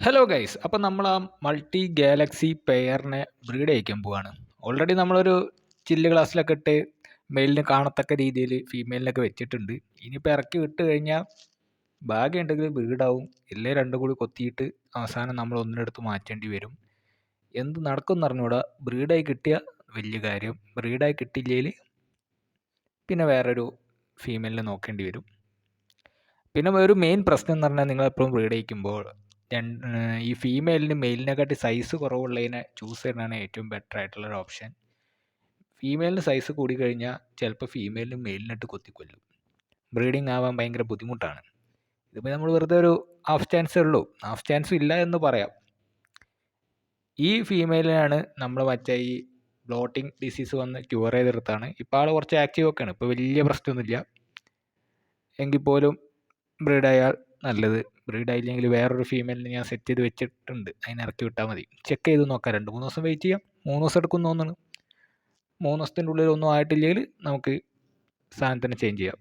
Hello guys, അപ്പം നമ്മൾ ആ മൾട്ടി ഗാലക്സി പെയറിനെ ബ്രീഡ് ചെയ്യിക്കാൻ പോവാണ്. ഓൾറെഡി നമ്മളൊരു ചില്ല് ഗ്ലാസ്സിലൊക്കെ ഇട്ട് മെയിലിന് കാണത്തക്ക രീതിയിൽ ഫീമെയിലിനൊക്കെ വെച്ചിട്ടുണ്ട്. ഇനിയിപ്പോൾ ഇറക്കി വിട്ട് കഴിഞ്ഞാൽ ഭാഗ്യമുണ്ടെങ്കിൽ ബ്രീഡാവും, ഇല്ലേ രണ്ടും കൂടി കൊത്തിയിട്ട് അവസാനം നമ്മൾ ഒന്നിനെടുത്ത് മാറ്റേണ്ടി വരും. എന്ത് നടക്കും എന്ന് അറിഞ്ഞൂടാ. ബ്രീഡായി കിട്ടിയ വലിയ കാര്യം, ബ്രീഡായി കിട്ടിയില്ലെങ്കിൽ പിന്നെ വേറൊരു ഫീമെയിലിനെ നോക്കേണ്ടി വരും. പിന്നെ ഒരു മെയിൻ പ്രശ്നം എന്ന് പറഞ്ഞാൽ നിങ്ങളെപ്പോഴും ബ്രീഡ് ചെയ്യിക്കുമ്പോൾ ഈ ഫീമെയിലിന് മെയിലിനെക്കാട്ടി സൈസ് കുറവുള്ളതിനെ ചൂസ് ചെയ്യുന്നതാണ് ഏറ്റവും ബെറ്റർ ആയിട്ടുള്ളൊരു ഓപ്ഷൻ. ഫീമെയിലിന് സൈസ് കൂടിക്കഴിഞ്ഞാൽ ചിലപ്പോൾ ഫീമെയിലിന് മെയിലിനിട്ട് കൊത്തിക്കൊല്ലും. ബ്രീഡിങ് ആവാൻ ഭയങ്കര ബുദ്ധിമുട്ടാണ്. ഇതിപ്പോൾ നമ്മൾ വെറുതെ ഒരു ഹാഫ് ചാൻസേ ഉള്ളൂ, ഹാഫ് ചാൻസ് ഇല്ല എന്ന് പറയാം. ഈ ഫീമെയിലിനാണ് നമ്മൾ മറ്റേ ഈ ബ്ലോട്ടിങ് ഡിസീസ് വന്ന് ക്യൂർ ചെയ്തെടുത്താണ്. ഇപ്പോൾ ആൾ കുറച്ച് ആക്റ്റീവ് ഒക്കെയാണ്, ഇപ്പോൾ വലിയ പ്രശ്നമൊന്നുമില്ല. എങ്കിൽ പോലും ബ്രീഡായാൽ നല്ലത്. ബ്രീഡായില്ലെങ്കിൽ വേറൊരു ഫീമെയിലിനെ ഞാൻ സെറ്റ് ചെയ്ത് വെച്ചിട്ടുണ്ട്, അതിനെ ഇറക്കി വിട്ടാൽ മതി. ചെക്ക് ചെയ്ത് നോക്കാം, 2-3 ദിവസം വെയിറ്റ് ചെയ്യാം. 3 ദിവസം എടുക്കും തോന്നുന്നു. 3 ദിവസത്തിൻ്റെ ഉള്ളിൽ ഒന്നും ആയിട്ടില്ലെങ്കിൽ നമുക്ക് സാധനത്തിന് ചേഞ്ച് ചെയ്യാം.